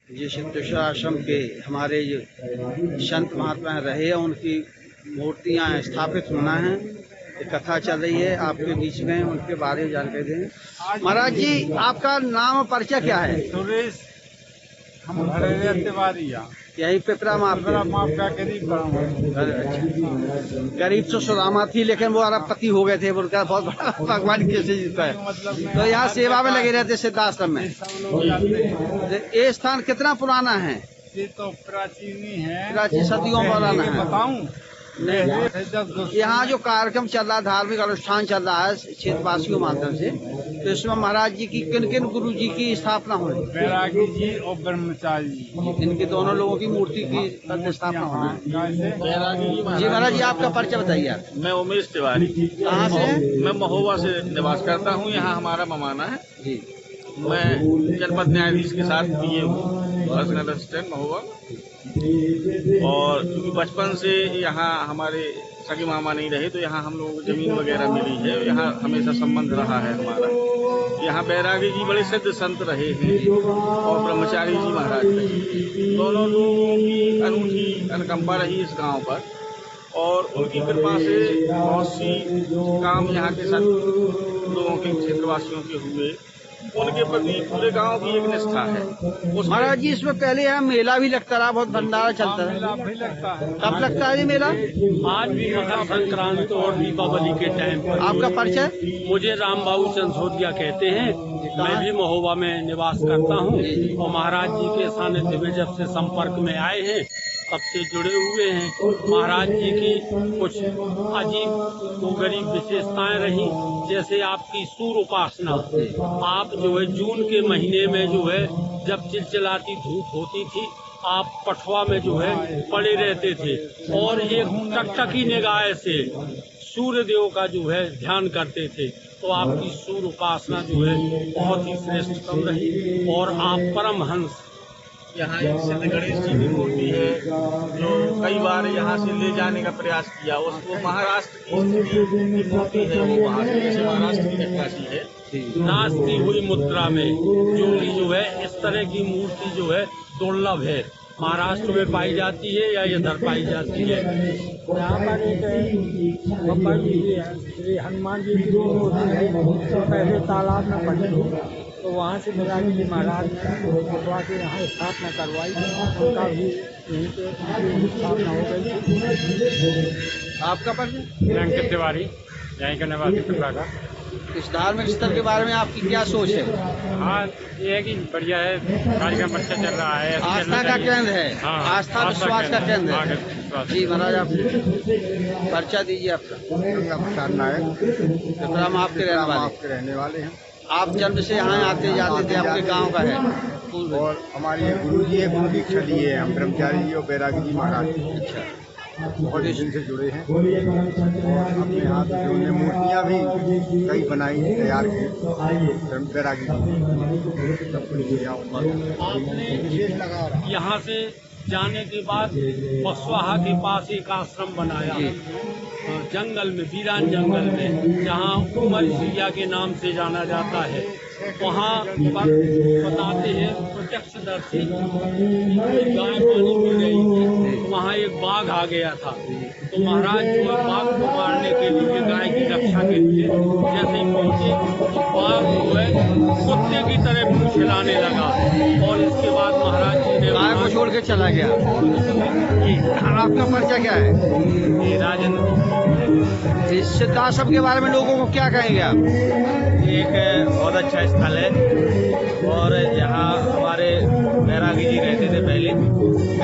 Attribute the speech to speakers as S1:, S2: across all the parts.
S1: ये सिद्धेश्वर आश्रम के हमारे जो संत महात्मा रहे उनकी मूर्तियां स्थापित होना है। एक कथा चल रही है आपके बीच में, उनके बारे में जानकारी दें। महाराज जी, आपका नाम और परिचय क्या है?
S2: सुरेश, हम तिवारी,
S1: यही पिपरा माप
S2: का करीब
S1: गरीब तो सुदामा थी, लेकिन वो अरबपति हो गए थे। उनका बहुत बड़ा भगवान कैसे जीता है, तो यहाँ सेवा में लगे रहते सिद्धाश्रम में। ये स्थान कितना पुराना है?
S2: ये तो प्राचीन ही है,
S1: प्राचीन सदियों पुराना है।
S2: बताऊं?
S1: यहाँ जो कार्यक्रम चल रहा है, धार्मिक अनुष्ठान चल रहा है क्षेत्रवासियों माध्यम से, तो इसमें महाराज जी की किन किन गुरु जी की स्थापना हो रही है?
S2: बैरागी जी और ब्रह्मचारी जी,
S1: इनके दोनों लोगों की मूर्ति की प्रतिष्ठापना होना है।
S2: बैरागी
S1: जी महाराज जी, आपका परिचय बताइए।
S3: मैं उमेश तिवारी,
S1: कहाँ से?
S3: मैं महोबा से निवास करता हूँ। यहाँ हमारा ममाना है
S1: जी।
S3: मैं जनपद न्यायाधीश के साथ किए हूँ, पर्सनल असिस्टेंट महोबा। और क्योंकि बचपन से यहाँ हमारे सगे मामा नहीं रहे, तो यहाँ हम लोगों को जमीन वगैरह मिली है। यहाँ हमेशा संबंध रहा है हमारा। यहाँ बैरागी जी बड़े सिद्ध संत रहे हैं और ब्रह्मचारी जी महाराज रहे। दोनों लोगों की अनूठी अनुकंपा रही इस गांव पर, और उनकी कृपा से बहुत सी काम यहाँ के संत लोगों के क्षेत्रवासियों के हुए। उनके प्रति पूरे गांव की एक निष्ठा है।
S1: महाराज जी, इसमें पहले यहाँ मेला भी लगता रहा, बहुत भंडारा चलता है।
S2: मेला भी लगता है।
S1: कब लगता है ये मेला?
S4: आज भी मकर संक्रांति और दीपावली के टाइम पर।
S1: आपका परिचय?
S4: मुझे रामबाबू चंदसोदिया कहते हैं। मैं भी महोबा में निवास करता हूँ और महाराज जी के सानिध्य में जब से संपर्क में आए हैं तब से जुड़े हुए हैं। महाराज जी की कुछ अजीब तो गरीब विशेषताएं रही, जैसे आपकी सूर्य उपासना। आप जो है जून के महीने में जो है जब चिलचिलाती धूप होती थी, आप पठवा में जो है पड़े रहते थे और एक टकटकी निगाह से सूर्य देव का जो है ध्यान करते थे। तो आपकी सूर्य उपासना जो है बहुत ही श्रेष्ठतम रही। और आप परमहंस।
S3: यहाँ एक सिद्ध गणेश जी की मूर्ति है जो कई बार यहाँ से ले जाने का प्रयास किया। उसको महाराष्ट्र की मूर्ति है, वो वहाँ से जैसे महाराष्ट्र की नक्काशी है,
S4: नाचती हुई मुद्रा में, जो है इस तरह की मूर्ति जो है दुर्लभ है। महाराष्ट्र में पाई जाती है या इधर पाई जाती है?
S2: यहाँ पर एक बब्बर जी श्री हनुमान जी की मूर्ति है, तो पहले तालाब में पड़ी, तो वहाँ से बैरागी जी महाराज ने उठवा के यहाँ स्थापना करवाई। उनका भी यहीं पे स्थापना हो गई।
S1: आपका परिचय?
S4: अंकित तिवारी, यहीं का निवासी पिपरा का।
S1: इस धार्मिक स्थल के बारे में आपकी क्या सोच है?
S4: हाँ, ये है कि बढ़िया है, कार्यक्रम अच्छा चल रहा है।
S1: आस्था का केंद्र है।
S4: हाँ,
S1: आस्था विश्वास का केंद्र है। जी महाराज, आप परिचय दीजिए आपका।
S2: प्रसाद नायक,
S1: पिपरा में आपके
S2: रहने वाले हैं।
S1: आप जन्म से यहाँ आते जाते थे, आपके गांव का है?
S2: और हमारे गुरु जी है, गुरु दीक्षा लिए हैं हम, ब्रह्मचारी जी और बैरागी जी महाराज।
S1: अच्छा,
S2: बहुत दिन से जुड़े हैं और अपने हाथ से उन्होंने मूर्तियाँ भी कई बनाई, तैयार की। बैरागी जी सब कुछ
S4: आपने यहाँ से जाने के बाद बसवाहा के पास एक आश्रम बनाया जंगल में, वीरान जंगल में, जहाँ उमर सिया के नाम से जाना जाता है। वहाँ पर बताते हैं प्रत्यक्षदर्शी गाय पानी पी रही थी, वहाँ एक बाघ आ गया था। तो महाराज जो बाघ को मारने के लिए, गाय की रक्षा के लिए जैसे ही पहुंचे, तो बाघ जो है कुत्ते की तरह मुँह छिलाने लगा। और इसके बाद महाराज जी ने
S1: गाय को छोड़ के चला गया। आपका परिचय क्या है?
S4: राजेंद्र।
S1: इस सिद्धाश्रम के बारे में लोगों को क्या कहेंगे आप?
S3: एक बहुत अच्छा स्थल है और यहाँ हमारे बैरागी जी रहते थे पहले।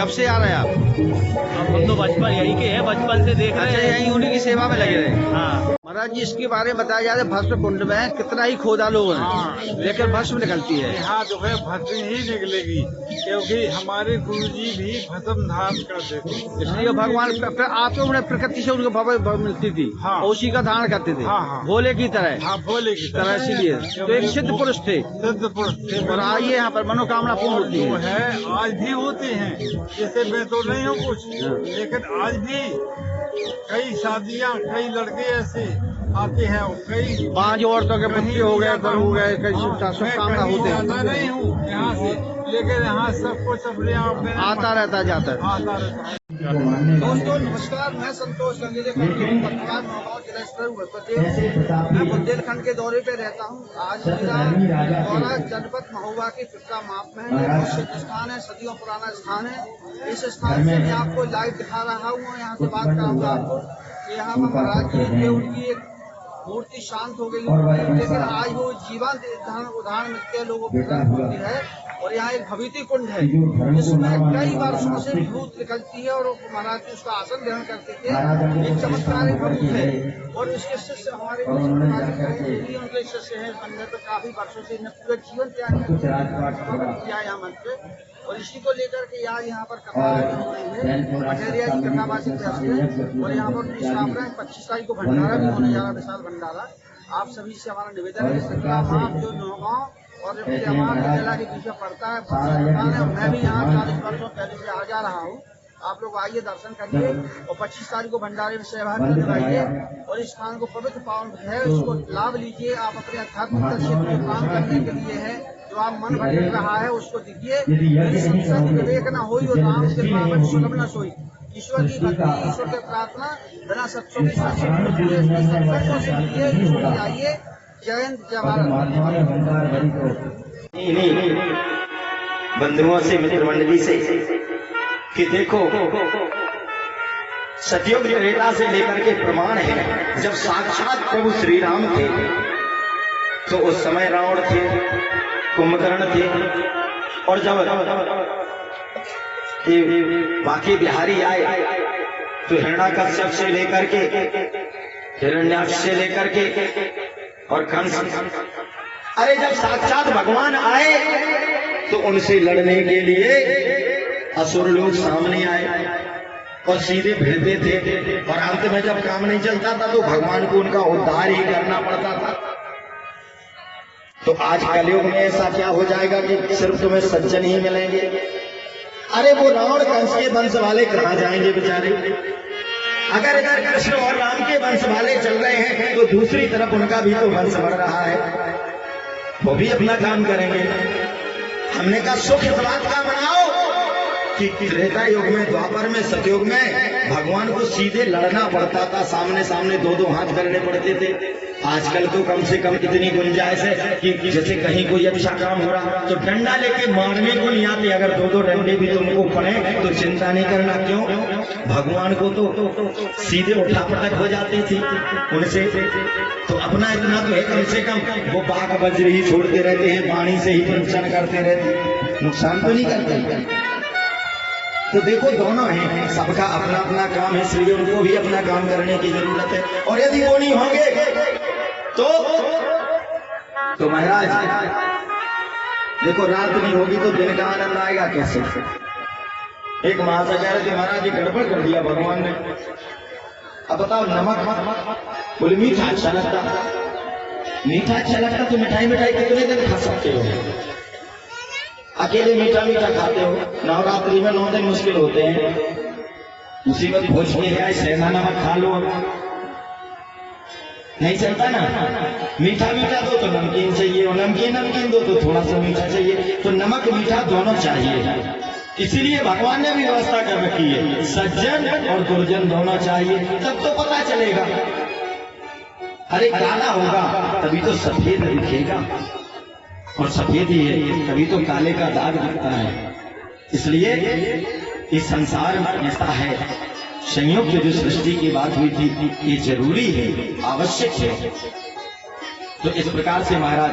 S1: कब से आ रहे हैं आप?
S3: अब हम तो बचपन यहीं के हैं, बचपन से देख रहे
S1: अच्छा,
S3: हैं।
S1: यहीं उन्हीं की सेवा में लगे रहे।
S3: हाँ,
S1: महाराज जी, इसके बारे में बताया जा रहा है, भस्म कुंड में कितना ही खोदा लोगों ने, लेकिन भस्म निकलती है।
S2: यहाँ जो है भस्म ही निकलेगी, क्योंकि हमारे गुरु जी भी भस्म धारण करते थे।
S1: इसलिए भगवान आप तो उन्हें प्रकृति से उनको भव्य मिलती थी।
S2: हाँ।
S1: और उसी का धारण करते थे।
S2: हाँ, हाँ।
S1: भोले की तरह।
S2: हाँ, भोले की
S1: तरह इसीलिए तो एक सिद्ध पुरुष थे।
S2: सिद्ध पुरुष थे।
S1: और आइए यहाँ पर मनोकामना पूर्ण होती
S2: जो
S1: है।
S2: है आज भी होते हैं, जैसे मैं तो नहीं हूँ कुछ, लेकिन आज भी कई शादियाँ, कई लड़के ऐसे आते हैं, कई
S1: 5 औरतों के बच्चे हो गए, घर हो गए, कई शुभकामना होते हैं।
S2: नहीं हूँ यहाँ से, लेकिन यहाँ सब कुछ अपने आप में
S1: आता रहता जाता है।
S2: आता रहता है।
S1: दोस्तों नमस्कार, मैं संतोष गंगेले पत्रकार नौगांव जिला स्तर उत्तर प्रदेश। मैं बुंदेलखंड के दौरे पे रहता हूँ। आज मेरा दौरा जनपद महोबा की पिपरा माप में है। ये सिद्ध स्थान है, सदियों पुराना स्थान है। इस स्थान से मैं आपको लाइव दिखा रहा हूँ और यहाँ से बात कराऊंगा आपको कि यहाँ पर महाराज जी थे, उनकी एक मूर्ति शांत हो गई, लेकिन आज वो जीवंत उदाहरण मिलते हैं लोगों की मूर्ति है। और यहाँ एक भविति कुंड है जिसमें कई वर्षों से भूत निकलती है और महाराज जी उसका आसन ग्रहण करते थे। एक चमत्कार भूत है और उसके शिष्य हमारे उनके शिष्य हैं। मंदिर पे काफी वर्षों से पूरे जीवन त्याग किया यहाँ मंच पे, और इसी को लेकर के आज यहाँ पर कथा हो रही है। मटेरिया की कथावासी है और यहाँ पर स्थापना 25 तारीख को भंडारा भी होने जा रहा है, विशाल भंडारा। आप सभी से हमारा निवेदन है, संग्राम जो नौगांव और हमारा जिला के बीच में पड़ता है। मैं भी यहाँ 40 वर्षों पहले से आ जा रहा हूँ। आप लोग आइए, दर्शन करिए और 25 तारीख को भंडारे में सहभागी निभाइए और इस स्थान को पवित्र पावन है, उसको लाभ लीजिए। आप अपने आध्यात्मिक क्षेत्र में काम करने के लिए है, जो आप मन भटक रहा है उसको दीजिए। सत्संग विवेक न होई और राम के पावन सुलभ न सोई। ईश्वर की भक्ति, ईश्वर की प्रार्थना बिना सत्संग से आइए। जय हिंद, जय भारत।
S5: बंधुओं से, मित्र मंडली से कि देखो सतयुग त्रेता से लेकर के प्रमाण है, जब साक्षात प्रभु श्री राम थे तो उस समय रावण थे, कुंभकर्ण थे, और जब बाकी बिहारी आए तो हिरण्याकश्यप से लेकर के, हिरण्याक्ष से लेकर के और कंस। अरे जब साक्षात भगवान आए तो उनसे लड़ने के लिए असुर लोग सामने आए और सीधे भिड़ते थे, और अंत में जब काम नहीं चलता था तो भगवान को उनका उद्धार ही करना पड़ता था। तो आज कलयुग में ऐसा क्या हो जाएगा कि सिर्फ तुम्हें सज्जन ही मिलेंगे? अरे वो रावण कंस के वंश वाले कहाँ जाएंगे बेचारे? अगर इधर कृष्ण और राम के वंश वाले चल रहे हैं तो दूसरी तरफ उनका भी तो वंश बढ़ रहा है, वो भी अपना काम करेंगे। हमने कहा सुख इस बात का मनाओ कि त्रेता युग में, द्वापर में, सतयुग में भगवान को सीधे लड़ना पड़ता था, सामने सामने दो दो हाथ करने पड़ते थे। आजकल तो कम से कम इतनी गुंजाइश है कि जैसे कहीं कोई अच्छा काम हो रहा तो डंडा लेके मारने को नहीं आते, अगर दो दो डंडे भी तुमको पड़े तो चिंता नहीं करना। क्यों? भगवान को तो सीधे उठा पटक हो जाती थी उनसे। तो अपना इतना तो है, कम से कम वो बाघ वज्र ही छोड़ते रहते हैं, वाणी से ही नुकसान करते रहते, नुकसान तो नहीं करते। तो देखो दोनों हैं, सबका अपना अपना काम है, इसलिए उनको भी अपना काम करने की जरूरत है। और यदि वो नहीं होंगे तो महाराज देखो, रात नहीं होगी तो दिन का आनंद आएगा कैसे? एक महाशय कह रहे थे महाराज ये गड़बड़ कर दिया भगवान ने। अब बताओ, नमक बोले मीठा अच्छा लगता, मीठा अच्छा लगता तो मिठाई मिठाई कितने दिन खा सकते हो? अकेले मीठा मीठा खाते हो, नवरात्रि में 9 दिन मुश्किल होते हैं। मुसीबत भोज के है, सेना नमक खा लो, नहीं चलता ना। मीठा मीठा दो तो नमकीन चाहिए, और नमकीन नमकीन दो तो थोड़ा सा मीठा चाहिए। तो नमक मीठा दोनों चाहिए, इसीलिए भगवान ने भी व्यवस्था कर रखी है, सज्जन और दुर्जन दोनों चाहिए, तब तो पता चलेगा। अरे काला होगा तभी तो सफेद दिखेगा, और सफेद ही है तभी तो काले का दाग दिखता है। इसलिए इस संसार में ऐसा है, संयुक्त जो सृष्टि की बात हुई थी, ये जरूरी है, आवश्यक है। तो इस प्रकार से महाराज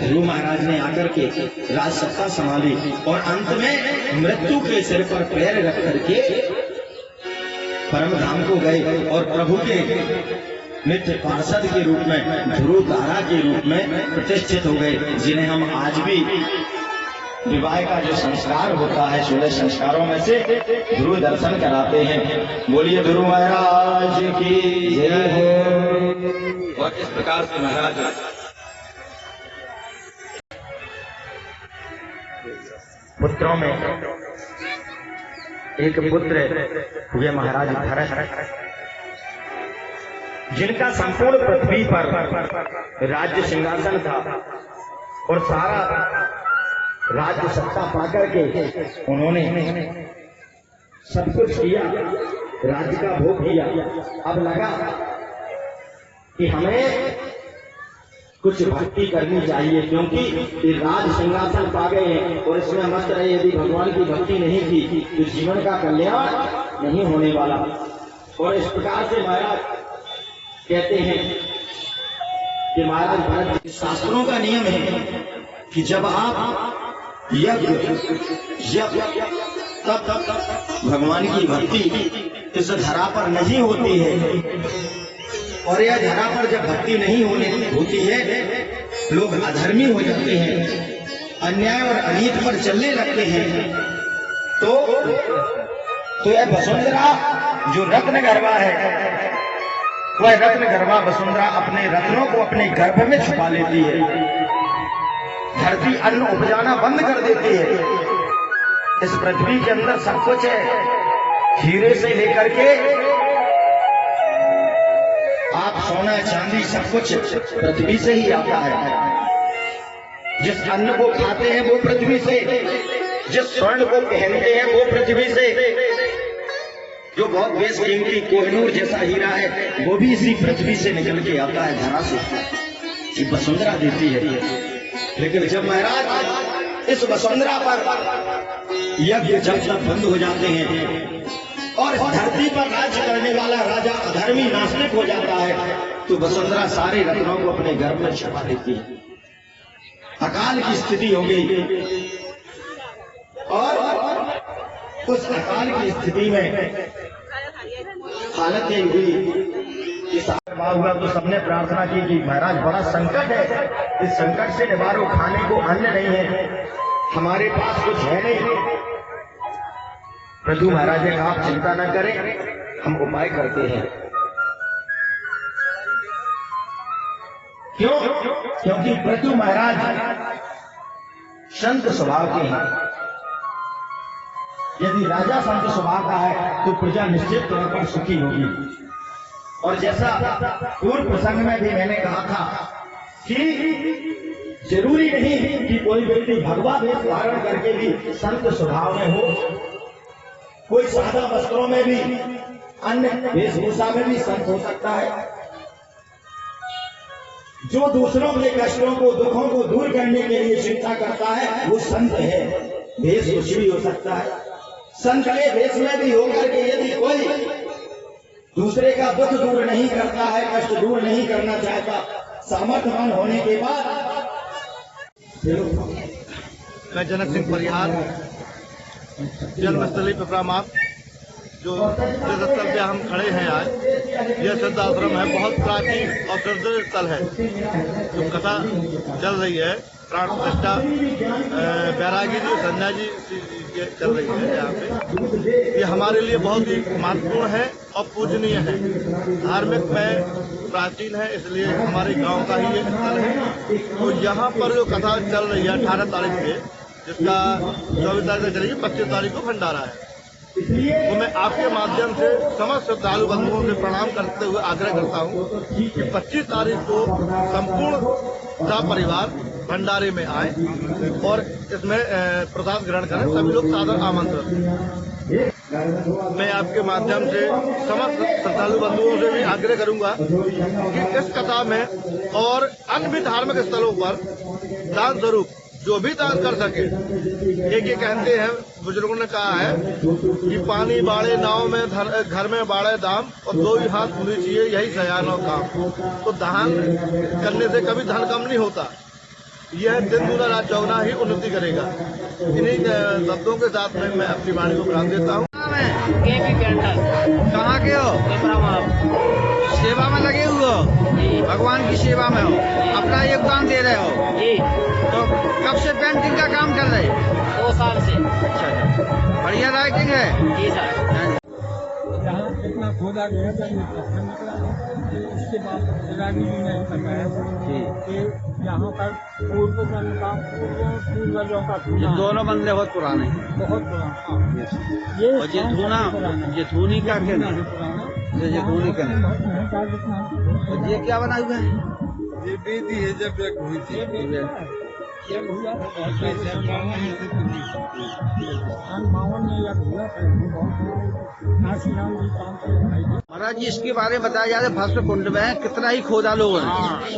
S5: ध्रुव महाराज ने आकर के राज सत्ता संभाली और अंत में मृत्यु के सिर पर पैर रख करके परम धाम को गए और प्रभु के नित्य पार्षद के रूप में, ध्रुव तारा के रूप में प्रतिष्ठित हो गए, जिन्हें हम आज भी विवाह का जो संस्कार होता है 16 संस्कारों में से ध्रुव दर्शन कराते हैं। बोलिए ध्रुव महाराज की जय हो। और इस प्रकार से महाराज पुत्रों में एक पुत्र हुए महाराज भरत, जिनका संपूर्ण पृथ्वी पर राज्य सिंहासन था और सारा राज्य सत्ता पाकर के उन्होंने सब कुछ किया, राज्य का भोग किया। अब लगा कि हमें कुछ भक्ति करनी चाहिए, क्योंकि ये राज सिंहासन पा गए हैं और इसमें मस्त रहे। यदि भगवान की भक्ति नहीं की तो जीवन का कल्याण नहीं होने वाला। और इस प्रकार से महाराज कहते हैं कि महाराज भरत, शास्त्रों का नियम है कि जब आप यज्ञ तब भगवान की भक्ति इस धरा पर नहीं होती है, और यह धरा पर जब भक्ति नहीं होती है, लोग अधर्मी हो जाते हैं, अन्याय और अनीत पर चलने लगते हैं। तो यह वसुंधरा जो रत्न गर्भा है, वह रत्न गर्भा वसुंधरा अपने रत्नों को अपने गर्भ में छुपा लेती है। धरती अन्न उपजाना बंद कर देती है। इस पृथ्वी के अंदर सब कुछ है, हीरे से लेकर के आप सोना चांदी सब कुछ पृथ्वी से ही आता है। जिस अन्न को खाते हैं वो पृथ्वी से, जिस स्वर्ण को पहनते हैं वो पृथ्वी से, जो बहुत बेशकीमती कोहिनूर जैसा हीरा है वो भी इसी पृथ्वी से निकल के आता है, धरा से। ये वसुंधरा देती है। लेकिन जब महाराज इस वसुंधरा पर यज्ञ जब तक बंद हो जाते हैं और इस धरती पर राज्य करने वाला राजा अधर्मी नास्तिक हो जाता है, तो वसुंधरा सारे रत्नों को अपने घर में छुपा देती है। अकाल की स्थिति हो गई, और उस अकाल की स्थिति में हालत ये हुई कि हुआ तो सबने प्रार्थना की कि महाराज बड़ा संकट है, इस संकट से निवारो, खाने को अन्न नहीं है, हमारे पास कुछ है नहीं। पृथु महाराज ने कहा, आप चिंता न करें, हम उपाय करते हैं। क्यों? क्योंकि पृथु महाराज संत स्वभाव के हैं। यदि राजा संत स्वभाव का है तो प्रजा निश्चित तौर पर सुखी होगी। और जैसा पूर्व प्रसंग में भी मैंने कहा था कि जरूरी नहीं कि कोई व्यक्ति भगवा वेश धारण करके भी संत स्वभाव में हो, कोई सादा वस्त्रों में भी, अन्य वेशभूषा में भी संत हो सकता है। जो दूसरों के कष्टों को, दुखों को दूर करने के लिए चिंता करता है वो संत है। वेश कुछ भी हो सकता है। संत के वेश में भी होकर के यदि कोई दूसरे का दुख दूर नहीं करता है, कष्ट दूर नहीं करना चाहता, सामर्थ्यवान होने के बाद।
S3: मैं जनक सिंह परिहार, जन्मस्थली पिपरा माप, जो जिस स्थल पे हम खड़े हैं आज, यह सिद्धाश्रम है। बहुत प्राचीन और श्रद्धेय स्थल है। जो कथा चल रही है, प्राण प्रतिष्ठा बैरागी जी, संध्या जी चल रही है यहाँ पे, ये हमारे लिए बहुत ही महत्वपूर्ण है और पूजनीय है। धार्मिक में प्राचीन है, इसलिए हमारे गांव का ही ये स्थल है। तो यहाँ पर जो कथा चल रही है 18 तारीख से, जिसका 24 तारीख से चलेगी, 25 तारीख को भंडारा है। तो मैं आपके माध्यम से समस्त श्रद्धालु बंधुओं से प्रणाम करते हुए आग्रह करता हूँ कि 25 तारीख को संपूर्ण परिवार भंडारे में आए और इसमें प्रसाद ग्रहण करें। सभी लोग सादर आमंत्रित। मैं आपके माध्यम से समस्त श्रद्धालु बंधुओं से भी आग्रह करूंगा कि इस कथा में और अन्य भी धार्मिक स्थलों पर दान स्वरूप जो भी दान कर सके। एक ये कहते हैं, बुजुर्गों ने कहा है कि पानी बाड़े नाव में, घर में बाड़े दाम, और 2 ही हाथ होनी चाहिए, यही सयानो काम। तो दान करने से कभी धन कम नहीं होता। यह दिन दूना रात चौगुना ही उन्नति करेगा। इन्हीं शब्दों के साथ में मैं अपनी वाणी को प्रारंभ देता हूँ।
S1: कहाँ के हो? सेवा में लगे हुए हो, भगवान की सेवा में हो, अपना योगदान दे रहे हो जी। तो कब से पेंटिंग का काम कर रहे हैं?
S6: 2 साल से।
S1: अच्छा, बढ़िया राइटिंग है
S6: जी सर।
S2: जहाँ इतना खोदा गया था, ये पत्थर निकला था। उसके बाद रानी जी ने बताया कि यहाँ पर पूर्वजों का
S1: ये दोनों बंदे बहुत पुराने हैं,
S2: बहुत पुराना। ये
S1: और ये धूनी का क्या नाम? ये धूनी का नाम। और ये क्या बना हुआ है?
S7: ये बेदी है, जब हुई थी।
S1: महाराज जी इसके बारे में बताया जा रहा है भस्म कुंड में कितना ही खोदा लोगों ने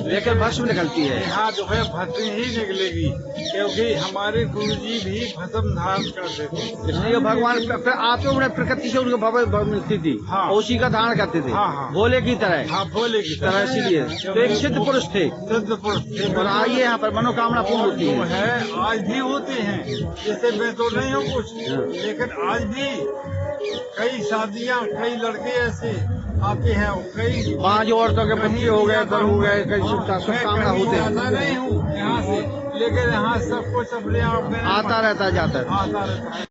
S1: लेकिन भस्म निकलती है।
S6: यहाँ जो है भस्म ही निकलेगी, क्योंकि हमारे गुरु जी भी भस्म धारण करते थे,
S1: इसलिए भगवान फिर आप लोगों ने प्रकृति से उनको भव्य मिलती थी।
S6: हाँ।
S1: और उसी का धारण करते थे।
S6: हाँ, हाँ।
S1: भोले की तरह।
S6: हाँ, भोले की
S1: तरह इसीलिए तो एक सिद्ध पुरुष थे।
S6: सिद्ध पुरुष थे।
S1: और आइए यहाँ पर मनोकामना पूर्ण होती
S6: वो
S1: है।
S6: है आज भी होते हैं, जैसे मैं तो नहीं हूँ कुछ, लेकिन आज भी कई शादियाँ, कई लड़के ऐसे आते हैं, कई
S1: 5 औरतों के बच्चे हो गए, घर हो गए, कई शुभकामना होते हैं।
S6: जाता नहीं हूँ यहाँ से, लेकिन यहाँ सब कुछ अपने आप में
S1: आता रहता जाता है।
S6: आता रहता है।